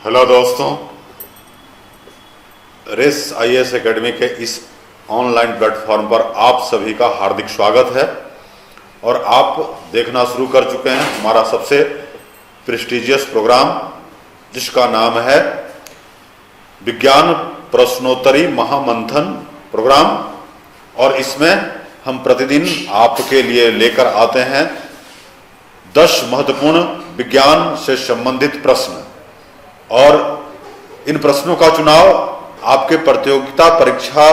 Hello दोस्तों, race IAS academy के इस ऑनलाइन प्लेटफॉर्म पर आप सभी का हार्दिक स्वागत है। और आप देखना शुरू कर चुके हैं हमारा सबसे प्रेस्टिजियस प्रोग्राम, जिसका नाम है विज्ञान प्रश्नोत्तरी महामंथन प्रोग्राम। और इसमें हम प्रतिदिन आपके लिए लेकर आते हैं 10 महत्वपूर्ण विज्ञान से संबंधित प्रश्न। और इन प्रश्नों का चुनाव आपके प्रतियोगिता परीक्षा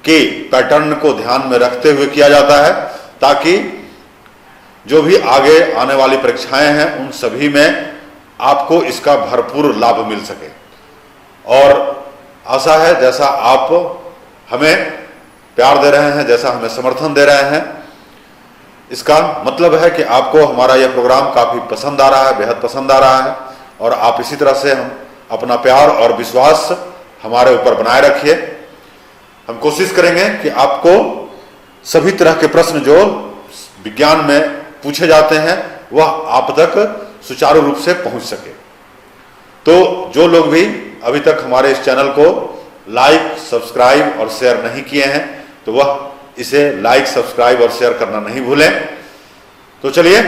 के पैटर्न को ध्यान में रखते हुए किया जाता है, ताकि जो भी आगे आने वाली परीक्षाएं हैं उन सभी में आपको इसका भरपूर लाभ मिल सके। और आशा है जैसा आप हमें प्यार दे रहे हैं, जैसा हमें समर्थन दे रहे हैं, इसका मतलब है कि आपको हमारा यह प्रोग्राम काफ़ी पसंद आ रहा है, बेहद पसंद आ रहा है। और आप इसी तरह से हम अपना प्यार और विश्वास हमारे ऊपर बनाए रखिए। हम कोशिश करेंगे कि आपको सभी तरह के प्रश्न जो विज्ञान में पूछे जाते हैं वह आप तक सुचारू रूप से पहुंच सके। तो जो लोग भी अभी तक हमारे इस चैनल को लाइक, सब्सक्राइब और शेयर नहीं किए हैं, तो वह इसे लाइक, सब्सक्राइब और शेयर करना नहीं भूलें। तो चलिए,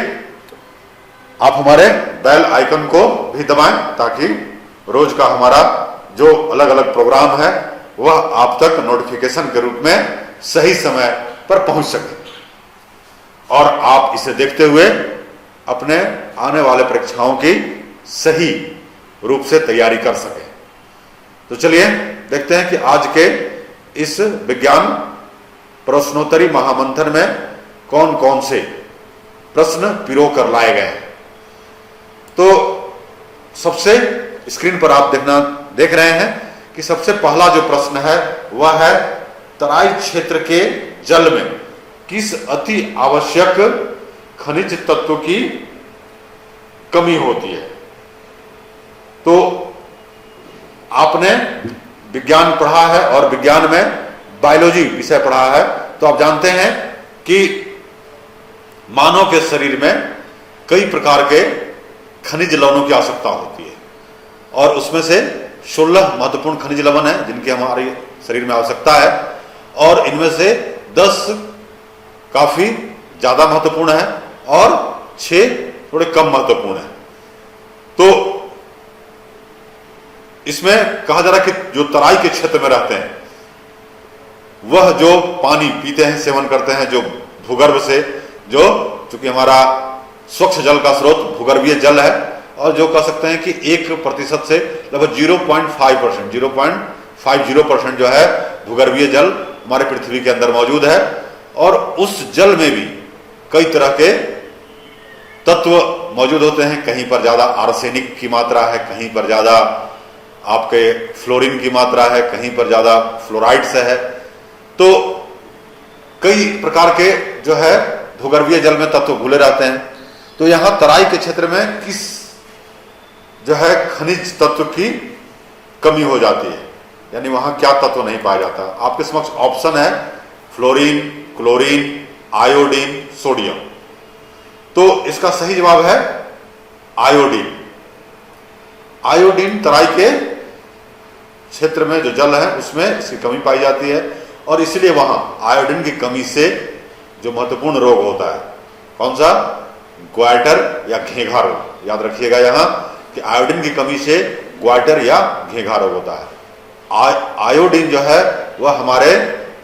आप हमारे बेल आइकन को भी दबाएं, ताकि रोज का हमारा जो अलग अलग प्रोग्राम है वह आप तक नोटिफिकेशन के रूप में सही समय पर पहुंच सके और आप इसे देखते हुए अपने आने वाले परीक्षाओं की सही रूप से तैयारी कर सके। तो चलिए देखते हैं कि आज के इस विज्ञान प्रश्नोत्तरी महामंथन में कौन कौन से प्रश्न पिरो कर लाए गए हैं। तो सबसे स्क्रीन पर आप देख रहे हैं कि सबसे पहला जो प्रश्न है वह है तराई क्षेत्र के जल में किस अति आवश्यक खनिज तत्व की कमी होती है। तो आपने विज्ञान पढ़ा है और विज्ञान में बायोलॉजी विषय पढ़ा है, तो आप जानते हैं कि मानव के शरीर में कई प्रकार के खनिज लवणों की आवश्यकता होती है। और उसमें से 16 महत्वपूर्ण खनिज लवण हैं जिनकी हमारे शरीर में आवश्यकता है, और इनमें से 10 काफी ज्यादा महत्वपूर्ण है और 6 थोड़े कम महत्वपूर्ण है। तो इसमें कहा जा रहा है कि जो तराई के क्षेत्र में रहते हैं वह जो पानी पीते हैं, सेवन करते हैं, जो भूगर्भ से, जो चूंकि हमारा स्वच्छ जल का स्रोत भूगर्भीय जल है, और जो कह सकते हैं कि 1% से लगभग 0.5%, 0.50% जो है भूगर्भीय जल हमारे पृथ्वी के अंदर मौजूद है। और उस जल में भी कई तरह के तत्व मौजूद होते हैं। कहीं पर ज्यादा आर्सेनिक की मात्रा है, कहीं पर ज्यादा आपके फ्लोरीन की मात्रा है, कहीं पर ज्यादा फ्लोराइड से है। तो कई प्रकार के जो है भूगर्भीय जल में तत्व घुले रहते हैं। तो यहां तराई के क्षेत्र में किस जो है खनिज तत्व की कमी हो जाती है, यानी वहां क्या तत्व नहीं पाया जाता। आपके समक्ष ऑप्शन है फ्लोरीन, क्लोरीन, आयोडीन, सोडियम। तो इसका सही जवाब है आयोडीन। आयोडीन तराई के क्षेत्र में जो जल है उसमें इसकी कमी पाई जाती है, और इसलिए वहां आयोडीन की कमी से जो महत्वपूर्ण रोग होता है, कौन सा, ग्वाइटर या घेघा रोग। याद रखिएगा यहां कि आयोडीन की कमी से ग्वाइटर या घेघा रोग होता है। आयोडीन जो है वह हमारे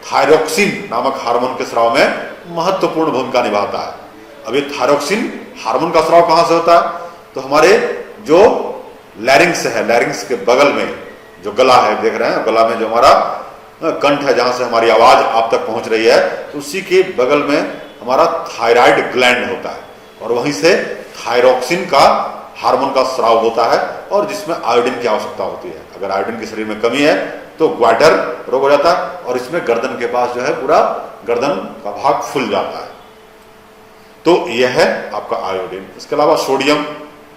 थायरोक्सिन नामक हार्मोन के स्राव में महत्वपूर्ण भूमिका निभाता है। अब ये थायरोक्सिन हार्मोन का स्राव कहां से होता है, तो हमारे जो लैरिंग्स है, लैरिंग्स के बगल में जो गला है, देख रहे हैं गला में जो हमारा कंठ है, जहां से हमारी आवाज आप तक पहुंच रही है, तो उसी के बगल में हमारा थायराइड ग्लैंड होता है, और वहीं से थायरोक्सिन का हार्मोन का स्राव होता है, और जिसमें आयोडीन की आवश्यकता होती है। अगर आयोडीन की शरीर में कमी है तो ग्वाइटर रोग हो जाता है, और इसमें गर्दन के पास जो है पूरा गर्दन का भाग फूल जाता है। तो यह है आपका आयोडीन। इसके अलावा सोडियम,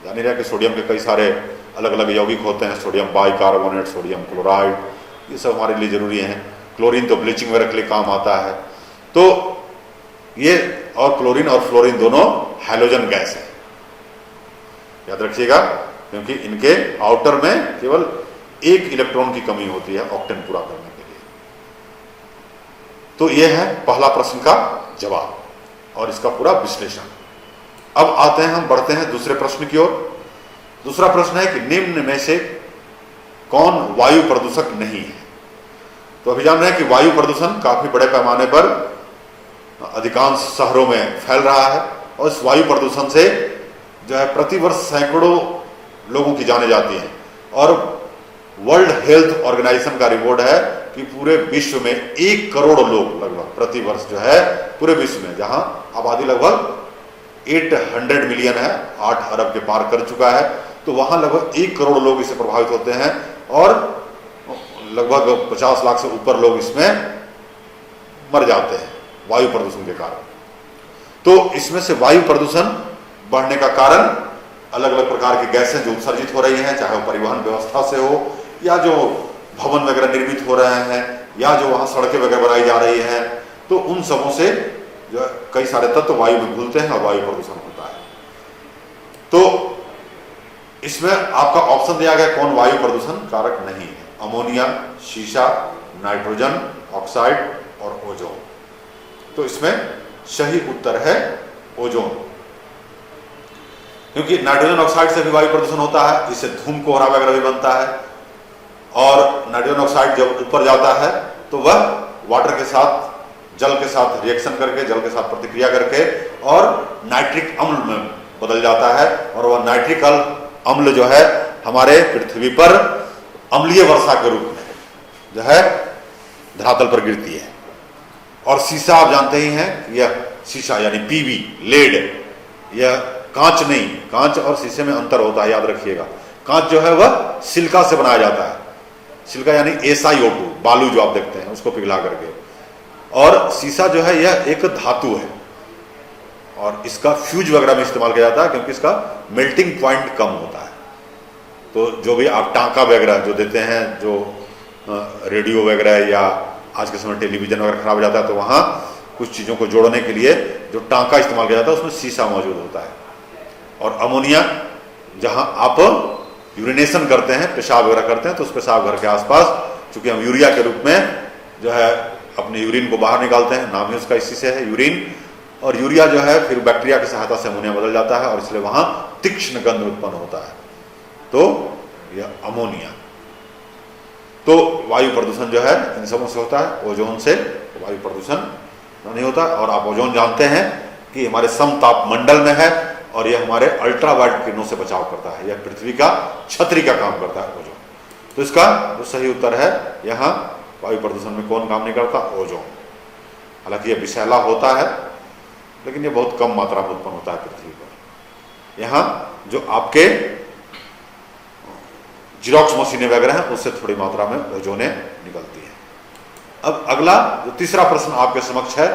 जान रहे कि सोडियम के कई सारे अलग अलग यौगिक होते हैं, सोडियम बाइकार्बोनेट, सोडियम क्लोराइड, ये सब हमारे लिए जरूरी है। क्लोरीन तो ब्लीचिंग वगैरह के लिए काम आता है। तो ये और क्लोरीन और फ्लोरीन दोनों हैलोजन गैस है, याद रखिएगा। क्योंकि इनके आउटर में केवल एक इलेक्ट्रॉन की कमी होती है ऑक्टेन पूरा करने के लिए। तो यह है पहला प्रश्न का जवाब और इसका पूरा विश्लेषण। अब आते हैं, हम बढ़ते हैं दूसरे प्रश्न की ओर। दूसरा प्रश्न है कि निम्न में से कौन वायु प्रदूषक नहीं है। तो अभी जान रहे हैं कि वायु प्रदूषण काफी बड़े पैमाने पर अधिकांश शहरों में फैल रहा है और इस वायु प्रदूषण से जो है प्रतिवर्ष सैकड़ों लोगों की जानें जाती हैं और वर्ल्ड हेल्थ ऑर्गेनाइजेशन का रिपोर्ट है कि पूरे विश्व में 1 करोड़ लोग लगभग प्रतिवर्ष जो है पूरे विश्व में, जहां आबादी लगभग 800 मिलियन है, 8 अरब के पार कर चुका है, तो वहां लगभग 1 करोड़ लोग इससे प्रभावित होते हैं और लगभग 50 लाख से ऊपर लोग इसमें मर जाते हैं वायु प्रदूषण के कारण। तो इसमें से वायु प्रदूषण बढ़ने का कारण अलग अलग प्रकार की गैसें जो उत्सर्जित हो रही हैं, चाहे वो परिवहन व्यवस्था से हो या जो भवन वगैरह निर्मित हो रहे हैं या जो वहां सड़कें वगैरह बनाई जा रही हैं, तो उन सबों से जो कई सारे तत्व वायु में घुलते हैं और वायु प्रदूषण होता है। तो इसमें आपका ऑप्शन दिया गया कौन वायु प्रदूषण कारक नहीं है। अमोनिया, शीशा, नाइट्रोजन ऑक्साइड और ओजोन। तो इसमें सही उत्तर है ओजोन, क्योंकि नाइट्रोजन ऑक्साइड से भी वायु प्रदूषण होता है, इससे धूम कोहरा वगैरह भी बनता है और नाइट्रोजन ऑक्साइड जब ऊपर जाता है तो वह वाटर के साथ, जल के साथ रिएक्शन करके, जल के साथ प्रतिक्रिया करके और नाइट्रिक अम्ल में बदल जाता है और वह नाइट्रिक अम्ल जो है हमारे पृथ्वी पर अम्लीय वर्षा के रूप में जो है धरातल पर गिरती है। और शीशा आप जानते ही हैं, यह शीशा यानी पीवी, लेड, यह कांच नहीं, कांच और शीशे में अंतर होता है, याद रखिएगा। कांच जो है वह सिलिका से बनाया जाता है, सिलिका यानी SiO2 बालू जो आप देखते हैं उसको पिघला करके, और शीशा जो है यह एक धातु है और इसका फ्यूज वगैरह में इस्तेमाल किया जाता है क्योंकि इसका मेल्टिंग पॉइंट कम होता है। तो जो भी आप टांका वगैरह जो देते हैं, जो रेडियो वगैरह या आज के समय टेलीविजन वगैरह खराब हो जाता है तो वहां कुछ चीजों को जोड़ने के लिए जो टांका इस्तेमाल किया जाता है उसमें शीशा मौजूद होता है। और अमोनिया, जहां आप यूरिनेशन करते हैं, पेशाब वगैरह करते हैं, तो उस पेशाब घर के आसपास चूंकि हम यूरिया के रूप में जो है अपने यूरिन को बाहर निकालते हैं, नाम ही उसका इसी से है यूरिन, और यूरिया जो है फिर बैक्टीरिया की सहायता से अमोनिया बदल जाता है और इसलिए वहां तीक्ष्ण गंध उत्पन्न होता है। तो यह अमोनिया। तो वायु प्रदूषण जो है इन सबों से होता है, ओजोन से वायु प्रदूषण नहीं होता। और आप ओजोन जानते हैं कि हमारे समताप मंडल में है और यह हमारे अल्ट्रावायलेट किरणों से बचाव करता है, यह पृथ्वी का छतरी का काम करता है ओजोन। तो इसका जो सही उत्तर है यहाँ वायु प्रदूषण में कौन काम नहीं करता, ओजोन। हालांकि यह विषैला होता है लेकिन यह बहुत कम मात्रा में उत्पन्न होता है पृथ्वी पर। यहाँ जो आपके जिरोक्स मशीनें वगैरह हैं उससे थोड़ी मात्रा में ओजोनें निकलती है। अब अगला जो तीसरा प्रश्न आपके समक्ष है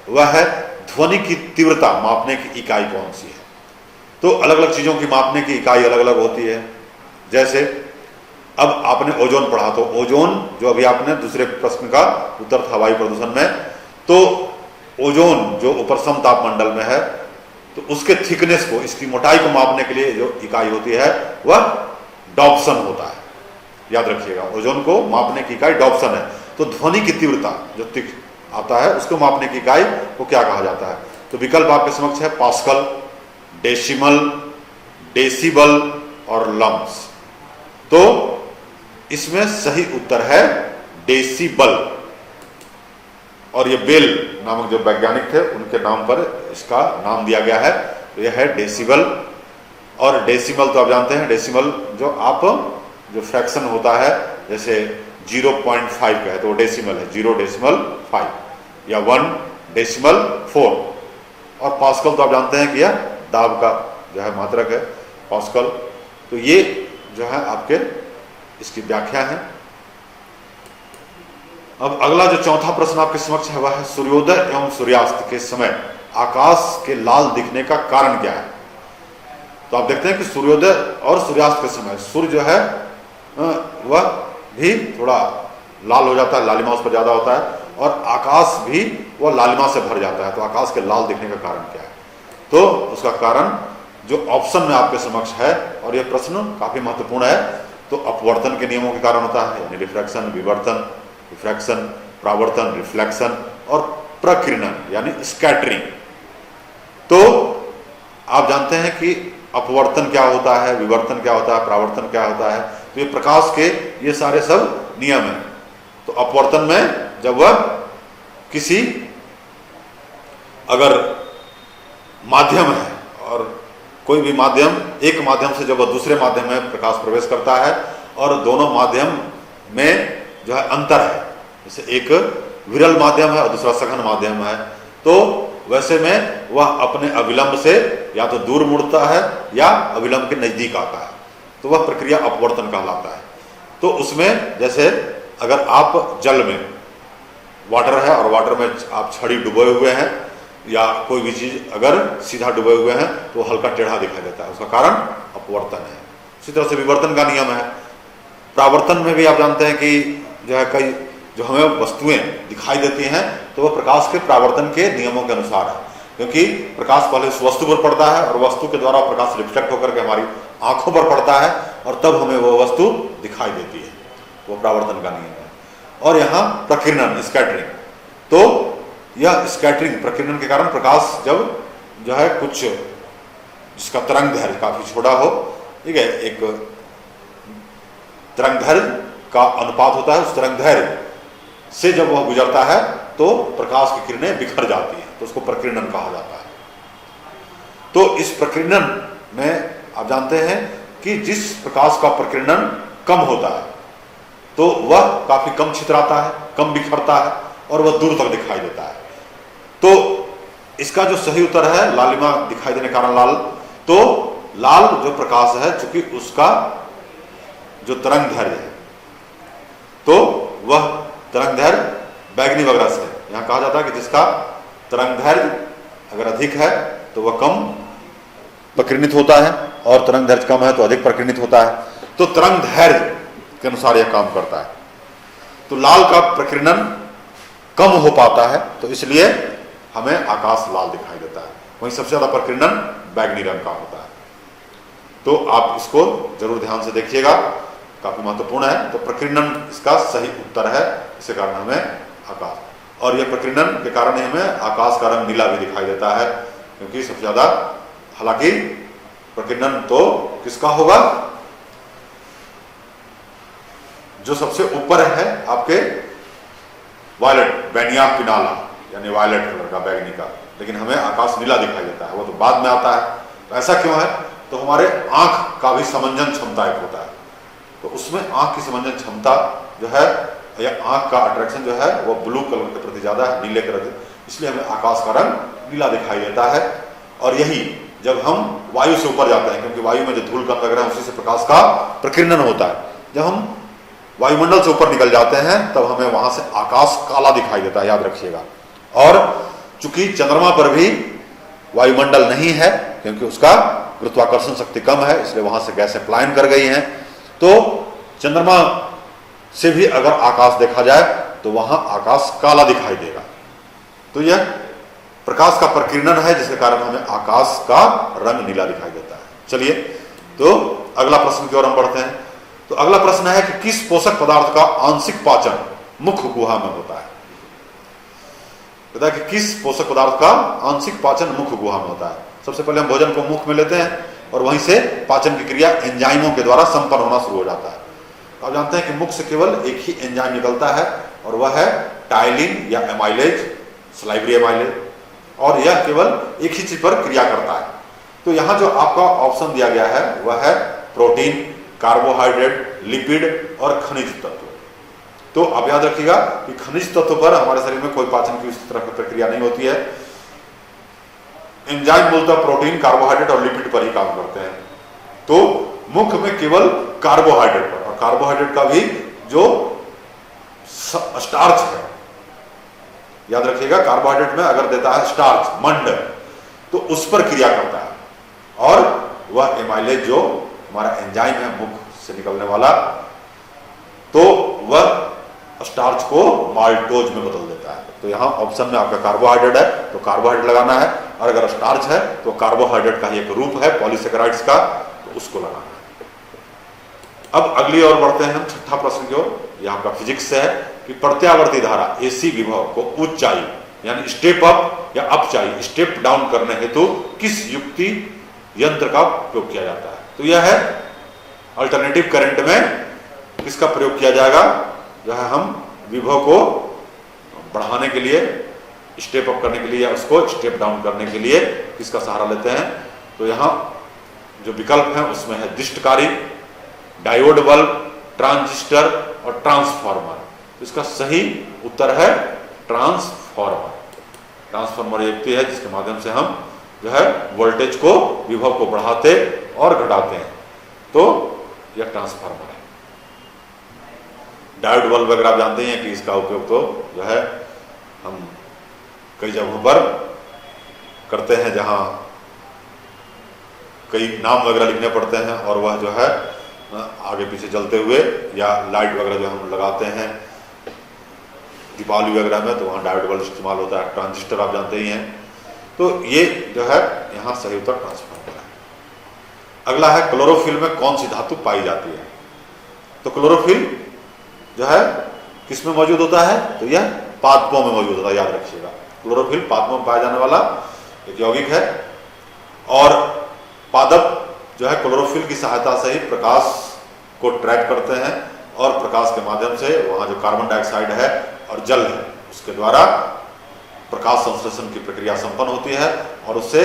वह है ध्वनि की तीव्रता मापने की इकाई कौन सी है। तो अलग अलग चीजों की मापने की इकाई अलग अलग होती है। जैसे अब आपने ओजोन पढ़ा, तो ओजोन जो अभी आपने दूसरे प्रश्न का उत्तर था वायु प्रदूषण में, तो ओजोन जो ऊपर समताप मंडल में है तो उसके थिकनेस को, इसकी मोटाई को मापने के लिए जो इकाई होती है वह डॉप्सन होता है। याद रखिएगा, ओजोन को मापने की इकाई डॉप्सन है। तो ध्वनि की तीव्रता जो आता है उसको मापने की इकाई को क्या कहा जाता है। तो विकल्प आपके समक्ष है पास्कल, डेसिमल, डेसिबल और लम्स। तो इसमें सही उत्तर है डेसिबल। और ये बेल नामक जो वैज्ञानिक थे उनके नाम पर इसका नाम दिया गया है, तो यह है डेसिबल। और डेसिमल तो आप जानते हैं, डेसिमल जो आप जो फ्रैक्शन होता है जैसे 0.5 का है तो वो डेसिमल है, 0.5 या 1.4। और पास्कल तो आप जानते हैं कि यह दाब का जो है मात्रक है पास्कल। तो ये जो है आपके इसकी व्याख्या है। अब अगला जो चौथा प्रश्न आपके समक्ष है वह है सूर्योदय एवं सूर्यास्त के समय आकाश के लाल दिखने का कारण क्या है। तो आप देखते हैं कि सूर्योदय और सूर्यास्त के समय सूर्य जो है वह भी थोड़ा लाल हो जाता है, लालिमा उस पर ज्यादा होता है, और आकाश भी वह लालिमा से भर जाता है। तो आकाश के लाल दिखने का कारण क्या है। तो उसका कारण जो ऑप्शन में आपके समक्ष है, और यह प्रश्न काफी महत्वपूर्ण है, तो अपवर्तन के नियमों के कारण होता है, यानी रिफ्रैक्शन, विवर्तन, रिफ्रैक्शन, परावर्तन, रिफ्लेक्शन, और प्रकीर्णन यानी स्कैटरिंग। तो आप जानते हैं कि अपवर्तन क्या होता है, विवर्तन क्या होता है, परावर्तन क्या होता है, तो ये प्रकाश के ये सारे सब नियम हैं। तो अपवर्तन में जब वह किसी अगर माध्यम है और कोई भी माध्यम, एक माध्यम से जब वह दूसरे माध्यम में प्रकाश प्रवेश करता है और दोनों माध्यम में जो है अंतर है, जैसे एक विरल माध्यम है और दूसरा सघन माध्यम है, तो वैसे में वह अपने अविलंब से या तो दूर मुड़ता है या अविलंब के नजदीक आता है, तो वह प्रक्रिया अपवर्तन कहलाता है। तो उसमें जैसे अगर आप जल में, वाटर है और वाटर में आप छड़ी डुबोए हुए हैं या कोई भी चीज अगर सीधा डुबे हुए हैं तो हल्का टेढ़ा दिखाई देता है, उसका कारण अपवर्तन है। इसी तरह से विवर्तन का नियम है। परावर्तन में भी आप जानते हैं कि जो है कई जो हमें वस्तुएं दिखाई देती हैं तो वह प्रकाश के परावर्तन के नियमों के अनुसार है, क्योंकि प्रकाश पहले उस वस्तु पर पड़ता है और वस्तु के द्वारा प्रकाश रिफ्लेक्ट होकर के हमारी आंखों पर पड़ता है और तब हमें वह वस्तु दिखाई देती है, वो परावर्तन का नियम है। और यहाँ प्रकीर्णन, स्कैटरिंग, तो यह स्कैटरिंग प्रकीर्णन के कारण प्रकाश जब जो है कुछ जिसका तरंग दैर्घ्य काफी छोटा हो, ठीक है, एक तरंग दैर्घ्य का अनुपात होता है, उस तरंग दैर्घ्य से जब वह गुजरता है तो प्रकाश की किरणें बिखर जाती हैं, तो उसको प्रकीर्णन कहा जाता है। तो इस प्रकीर्णन में आप जानते हैं कि जिस प्रकाश का प्रकीर्णन कम होता है तो वह काफी कम छितराता है, कम बिखरता है और वह दूर तक दिखाई देता है। तो इसका जो सही उत्तर है लालिमा दिखाई देने के कारण लाल, तो लाल जो प्रकाश है चूंकि उसका जो तरंग दैर्घ्य है तो वह तरंग दैर्घ्य बैगनी वगैरह से, यहां कहा जाता है कि जिसका तरंग दैर्घ्य अगर अधिक है तो वह कम प्रकीर्णित होता है और तरंग दैर्घ्य कम है तो अधिक प्रकीर्णित होता है। तो तरंग दैर्घ्य के अनुसार यह काम करता है। तो लाल का प्रकीर्णन कम हो पाता है तो इसलिए हमें आकाश लाल दिखाई देता है, वहीं सबसे ज्यादा प्रकीर्णन बैगनी रंग का होता है। तो आप इसको जरूर ध्यान से देखिएगा, काफी महत्वपूर्ण है। तो प्रकीर्णन इसका सही उत्तर है, इसके कारण हमें आकाश, और यह प्रकीर्णन के कारण ही हमें आकाश का रंग नीला भी दिखाई देता है, क्योंकि सबसे ज्यादा, हालांकि प्रकीर्णन तो किसका होगा, जो सबसे ऊपर है आपके वायलेट बैनिया पिनाला यानी वायलेट कलर का, बैगनी का, लेकिन हमें आकाश नीला दिखाई देता है, वो तो बाद में आता है। तो ऐसा क्यों है, तो हमारे आंख का भी समंजन क्षमता एक होता है, तो उसमें आंख की समंजन क्षमता जो है या आंख का अट्रैक्शन जो है वो ब्लू कलर के प्रति ज्यादा है, नीले कलर, इसलिए हमें आकाश का रंग नीला दिखाई देता है। और यही जब हम वायु से ऊपर जाते हैं, क्योंकि वायु में जो धूल कण लग रहा है उसी से प्रकाश का प्रकीर्णन होता है, जब हम वायुमंडल से ऊपर निकल जाते हैं तब हमें वहां से आकाश काला दिखाई देता है, याद रखिएगा। और चूंकि चंद्रमा पर भी वायुमंडल नहीं है क्योंकि उसका गुरुत्वाकर्षण शक्ति कम है, इसलिए वहां से गैसें पलायन कर गई हैं, तो चंद्रमा से भी अगर आकाश देखा जाए तो वहां आकाश काला दिखाई देगा। तो यह प्रकाश का प्रकीर्णन है जिसके कारण हमें आकाश का रंग नीला दिखाई देता है। चलिए तो अगला प्रश्न की ओर हम बढ़ते हैं। तो अगला प्रश्न है कि किस पोषक पदार्थ का आंशिक पाचन मुख गुहा में होता है। पता है कि किस पोषक पदार्थ का आंशिक पाचन मुख गुहा में होता है। सबसे पहले हम भोजन को मुख में लेते हैं और वहीं से पाचन की क्रिया एंजाइमों के द्वारा संपन्न होना शुरू हो जाता है। आप जानते हैं कि मुख से केवल एक ही एंजाइम निकलता है और वह है टाइलिन या एमाइलेज, सलाइवरी एमाइलेज, और यह केवल एक ही चीज पर क्रिया करता है। तो यहां जो आपका ऑप्शन दिया गया है वह है प्रोटीन, कार्बोहाइड्रेट, लिपिड और खनिज तत्व। तो आप याद रखिएगा कि खनिज तत्व पर हमारे शरीर में कोई पाचन की उस तरह की प्रक्रिया नहीं होती है। एंजाइम मूलतः प्रोटीन, कार्बोहाइड्रेट और लिपिड पर ही काम करते हैं। तो मुख में केवल कार्बोहाइड्रेट पर, और कार्बोहाइड्रेट का भी जो स्टार्च है, याद रखिएगा कार्बोहाइड्रेट में अगर देता है स्टार्च, मंड, तो उस पर क्रिया करता है, और वह एमाइलेज जो हमारा एंजाइम है मुख से निकलने वाला, तो वह स्टार्च को माल्टोज में बदल देता है। तो यहां ऑप्शन में आपका कार्बोहाइड्रेट है तो कार्बोहाइड्रेट लगाना है, और अगर स्टार्च है तो कार्बोहाइड्रेट का ही एक रूप है पॉलीसेकेराइड्स का, तो उसको लगाना है। अब अगली ओर बढ़ते हैं हम छठा प्रश्न की ओर। यह आपका फिजिक्स से है कि प्रत्यावर्ती धारा एसी विभव को ऊंचाई यानी स्टेप अप या अपचाई स्टेप डाउन करने हेतु किस युक्ति यंत्र का उपयोग किया जाता है? तो यह है अल्टरनेटिव करंट में किसका प्रयोग किया जाएगा? जो है हम विभव को बढ़ाने के लिए, स्टेप अप करने के लिए या उसको स्टेप डाउन करने के लिए किसका सहारा लेते हैं? तो यहां जो विकल्प है उसमें है दिष्टकारी, डायोड बल्ब, ट्रांजिस्टर और ट्रांसफार्मर। तो इसका सही उत्तर है ट्रांसफार्मर। ट्रांसफार्मर युक्ति है जिसके माध्यम से हम जो है वोल्टेज को, विभव को बढ़ाते और घटाते हैं, तो यह ट्रांसफार्मर है। डायोड बल्ब वगैरह आप जानते हैं कि इसका उपयोग तो जो है हम कई जगहों पर करते हैं जहां कई नाम वगैरह लिखने पड़ते हैं और वह जो है आगे पीछे जलते हुए, या लाइट वगैरह जो हम लगाते हैं दीपावली वगैरह में, तो वहां डायोड बल्ब इस्तेमाल होता है। ट्रांजिस्टर आप जानते ही हैं। तो ये जो है यहां सही उत्तर ट्रांसफार्मर है। अगला है क्लोरोफिल में कौन सी धातु पाई जाती है? तो क्लोरोफिल जो है किसमें मौजूद होता है? तो यह पादपों में मौजूद होता है, याद रखिएगा। क्लोरोफिल पादपों में पाया जाने वाला एक यौगिक है और पादप जो है क्लोरोफिल की सहायता से ही प्रकाश को ट्रैप करते हैं और प्रकाश के माध्यम से वहां जो कार्बन डाइऑक्साइड है और जल है उसके द्वारा प्रकाश संश्लेषण की प्रक्रिया संपन्न होती है और उससे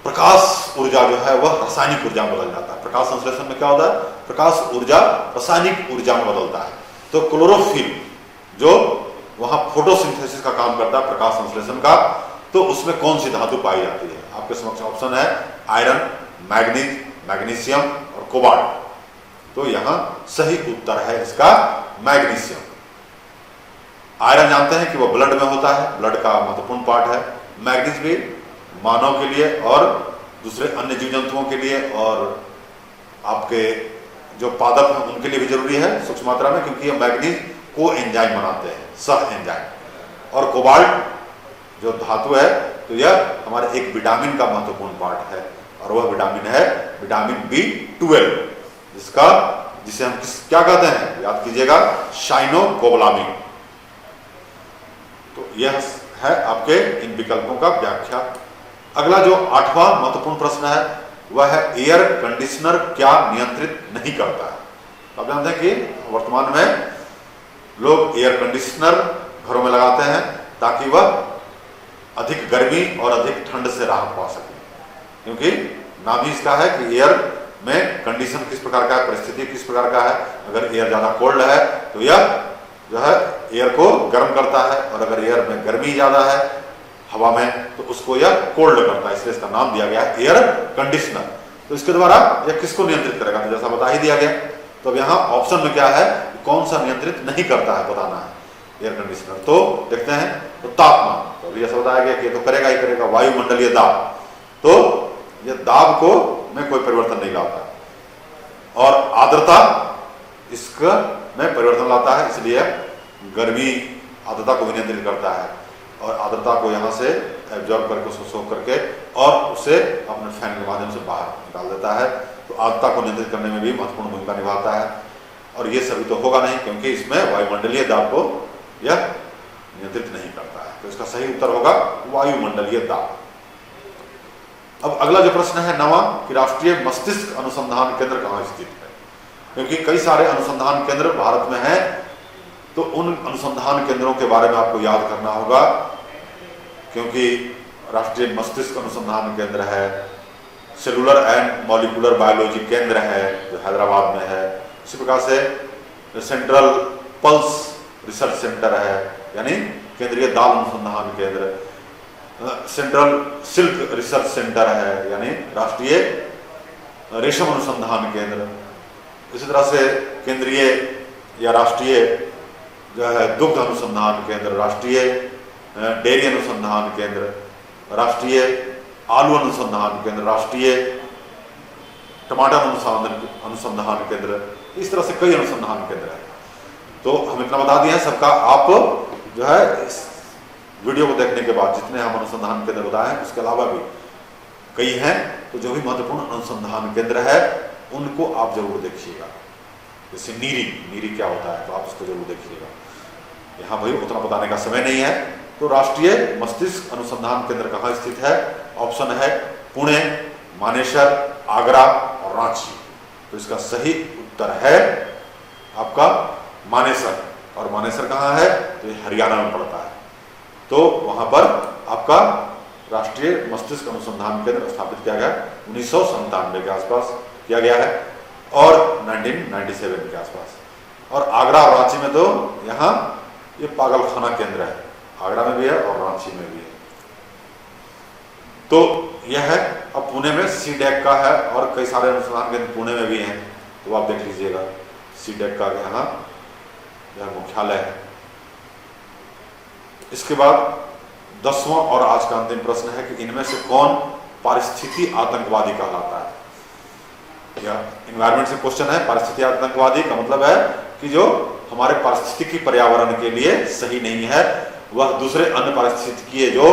प्रकाश ऊर्जा जो है वह रासायनिक ऊर्जा में बदल जाता है। प्रकाश संश्लेषण में क्या होता है? प्रकाश ऊर्जा रासायनिक ऊर्जा में बदलता है। तो क्लोरोफिल जो वहां फोटोसिंथेसिस का काम करता है, प्रकाश संश्लेषण का, तो उसमें कौन सी धातु पाई जाती है? आपके समक्ष ऑप्शन है आयरन, मैग्नीज, मैग्नीशियम और कोबाल्ट। तो यहां सही उत्तर है इसका मैग्नीशियम। आयरन जानते हैं कि वो ब्लड में होता है, ब्लड का महत्वपूर्ण पार्ट है। मैग्नीज भी मानव के लिए और दूसरे अन्य जीव जंतुओं के लिए और आपके जो पादप हैं उनके लिए भी जरूरी है सूक्ष्म मात्रा में, क्योंकि ये मैग्नीज को एंजाइम बनाते हैं, सह एंजाइम। और कोबाल्ट जो धातु है तो यह हमारे एक विटामिन का महत्वपूर्ण पार्ट है और वह विटामिन है विटामिन B12, जिसे हम क्या कहते हैं? याद कीजिएगा, साइनोकोबालामिन। तो यह है आपके इन विकल्पों का व्याख्या। अगला जो आठवां महत्वपूर्ण प्रश्न है वह है एयर कंडीशनर क्या नियंत्रित नहीं करता है? तो आप जानते हैं कि वर्तमान में लोग एयर कंडीशनर घरों में लगाते हैं ताकि वह अधिक गर्मी और अधिक ठंड से राहत पा सके, क्योंकि नाम ही इसका है कि एयर में कंडीशन किस प्रकार का है, परिस्थिति किस प्रकार का है। अगर एयर ज्यादा कोल्ड है तो यह जो है एयर को गर्म करता है और अगर एयर में गर्मी ज्यादा है हवा में तो उसको यह कोल्ड करता है, इसलिए इसका नाम दिया गया है एयर कंडीशनर। तो इसके द्वारा यह किसको नियंत्रित करेगा? तो जैसा बता ही दिया गया। तो अब यहाँ ऑप्शन में क्या है, कौन सा नियंत्रित नहीं करता है बताना है एयर कंडीशनर। तो देखते हैं, तो तापमान, तो अभी जैसा बताया गया कि तो करेगा ही करेगा, वायुमंडलीय दाब, तो यह दाब को में कोई परिवर्तन नहीं लाता और आर्द्रता इसका में परिवर्तन लाता है, इसलिए गर्मी आर्द्रता को भी नियंत्रित करता है और आर्द्रता को यहाँ से एब्जॉर्ब करके उसको सोख करके और उसे अपने फैन के माध्यम से बाहर निकाल देता है। तो आर्द्रता को नियंत्रित करने में भी महत्वपूर्ण भूमिका निभाता है और ये सभी तो होगा नहीं क्योंकि इसमें वायुमंडलीय दाब को यह नियंत्रित नहीं करता है। तो इसका सही उत्तर होगा वायुमंडलीय दाब। अब अगला जो प्रश्न है नवा कि राष्ट्रीय मस्तिष्क अनुसंधान केंद्र कहाँ स्थित है? क्योंकि कई सारे अनुसंधान केंद्र भारत में हैं, तो उन अनुसंधान केंद्रों के बारे में आपको याद करना होगा, क्योंकि राष्ट्रीय मस्तिष्क अनुसंधान केंद्र है, सेलुलर एंड मॉलिक्यूलर बायोलॉजी केंद्र है जो हैदराबाद में है, इसी प्रकार से सेंट्रल पल्स रिसर्च सेंटर है यानी केंद्रीय दाल अनुसंधान केंद्र, सेंट्रल सिल्क रिसर्च सेंटर है यानी राष्ट्रीय रेशम अनुसंधान केंद्र, इसी तरह से केंद्रीय या राष्ट्रीय जो है दुग्ध अनुसंधान केंद्र, राष्ट्रीय डेयरी अनुसंधान केंद्र, राष्ट्रीय आलू अनुसंधान केंद्र, राष्ट्रीय टमाटर अनुसंधान केंद्र, इस तरह से कई अनुसंधान केंद्र है। तो हम इतना बता दिए हैं, सबका आप जो है वीडियो को देखने के बाद जितने हम अनुसंधान केंद्र बताए हैं उसके अलावा भी कई हैं, तो जो भी महत्वपूर्ण अनुसंधान केंद्र है उनको आप जरूर देखिएगा। जैसे नीरी क्या होता है तो आप उसको जरूर देखिएगा। यहाँ भाई उतना बताने का समय नहीं है। तो राष्ट्रीय मस्तिष्क अनुसंधान केंद्र कहाँ स्थित है? ऑप्शन है पुणे, मानेसर, आगरा और रांची। तो इसका सही उत्तर है आपका मानेसर। और मानेसर कहाँ है? तो ये हरियाणा में पड़ता है। तो वहां पर आपका राष्ट्रीय मस्तिष्क अनुसंधान केंद्र स्थापित किया गया 1997 के आसपास किया गया है और 1997 के आसपास। और आगरा और रांची में तो यहाँ ये पागलखाना केंद्र है, आगरा में भी है और रांची में भी है। तो यह है। अब पुणे में सीडेक का है और कई सारे अनुसंधान केंद्र पुणे में भी हैं, तो आप देख लीजिएगा। सीडेक का यहाँ यह मुख्यालय है। इसके बाद 10वां और आज का अंतिम प्रश्न है कि इनमें से कौन पारिस्थितिकी आतंकवादी कहलाता है? या एनवायरमेंट से क्वेश्चन है। पारिस्थितिकी आतंकवादी का मतलब है कि जो हमारे पारिस्थितिकी पर्यावरण के लिए सही नहीं है, वह दूसरे अन्य पारिस्थितिकीय जो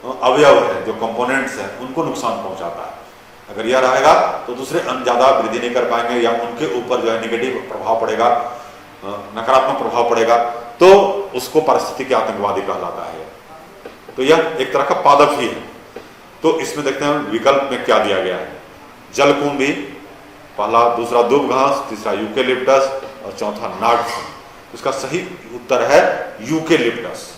अवयव है, जो कंपोनेंट्स हैं, उनको नुकसान पहुंचाता है। अगर यह रहेगा तो दूसरे अन्य ज्यादा वृद्धि नहीं कर पाएंगे या उनके ऊपर जो है निगेटिव प्रभाव पड़ेगा, नकारात्मक प्रभाव पड़ेगा, तो उसको पारिस्थितिकी आतंकवादी कहलाता है। तो यह एक तरह का पादप ही है। तो इसमें देखते हैं विकल्प में क्या दिया गया है। जलकुंभी पहला, दूसरा दूब घास, तीसरा यूकेलिप्टस और चौथा नागफनी। इसका सही उत्तर है यूकेलिप्टस।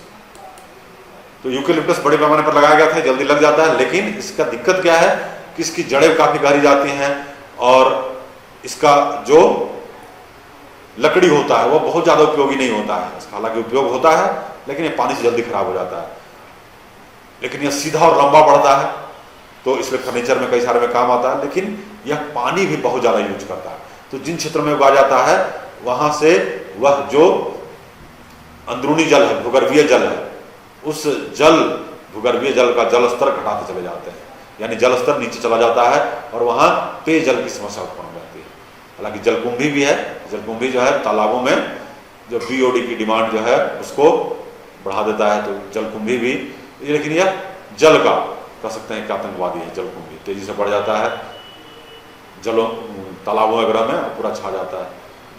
तो यूकेलिप्टस बड़े पैमाने पर लगाया गया था, जल्दी लग जाता है, लेकिन इसका दिक्कत क्या है कि इसकी जड़ें काफी गहरी जाती हैं और इसका जो लकड़ी होता है वो बहुत ज्यादा उपयोगी नहीं होता है। इसका हालांकि उपयोग होता है लेकिन ये पानी से जल्दी खराब हो जाता है। लेकिन यह सीधा और लंबा बढ़ता है तो इसलिए फर्नीचर में कई सारे में काम आता है, लेकिन यह पानी भी बहुत ज्यादा यूज करता है। तो जिन क्षेत्रों में उगाया जाता है वहां से वह जो अंदरूनी जल है, भूगर्भीय जल है, उस भूगर्भीय जल का जल स्तर घटाते चले जाते हैं, यानी जल स्तर नीचे चला जाता है और वहां पेयजल की समस्या उत्पन्न हो जाती है। हालांकि जलकुंभी भी है। जलकुंभी जो है तालाबों में जो बीओडी की डिमांड जो है उसको बढ़ा देता है, तो जलकुंभी भी, लेकिन यह जल का कह सकते हैं कि आतंकवादी है। जलकुंभी तेजी से बढ़ जाता है जलों तालाबों वगैरह में, पूरा छा जाता है।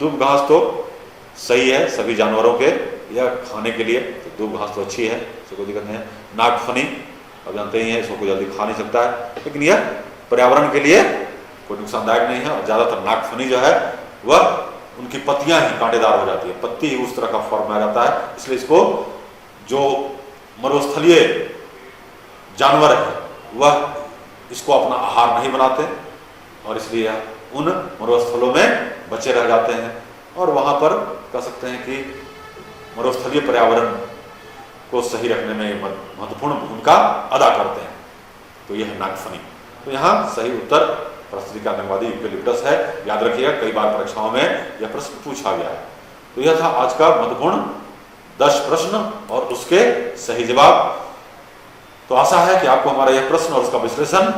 दूब घास तो सही है सभी जानवरों के या खाने के लिए, तो दूब घास तो अच्छी है, इससे कोई दिक्कत नहीं है। नागफनी अब जानते ही हैं, इसको कोई जल्दी खा नहीं सकता है, लेकिन यह पर्यावरण के लिए कोई नुकसानदायक नहीं है। और ज्यादातर नागफनी जो है वह उनकी पत्तियां ही कांटेदार हो जाती है, पत्ती ही उस तरह का फॉर्म में आ जाता है, इसलिए इसको जो मरुस्थलीय जानवर है वह इसको अपना आहार नहीं बनाते और इसलिए उन मरुस्थलों में बचे रह जाते हैं और वहां पर कह सकते हैं कि मरुस्थलीय पर्यावरण को सही रखने में महत्वपूर्ण भूमिका अदा करते हैं। तो यह है नागफनी। तो यहाँ सही उत्तर पारिस्थितिकी आतंकवादी यूकेलिप्टस है। याद रखिएगा कई बार परीक्षाओं में यह प्रश्न पूछा गया है। तो यह था आज का महत्वपूर्ण 10 प्रश्न और उसके सही जवाब। तो आशा है कि आपको हमारा यह प्रश्न और उसका विश्लेषण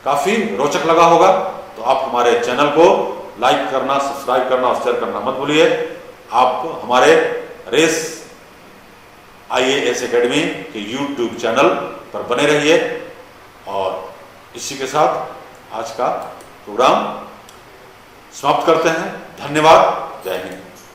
काफी रोचक लगा होगा। तो आप हमारे चैनल को लाइक करना, सब्सक्राइब करना और शेयर करना मत भूलिए। आप हमारे रेस IAS एकेडमी के YouTube चैनल पर बने रहिए। और इसी के साथ आज का प्रोग्राम समाप्त करते हैं। धन्यवाद। जय हिंद।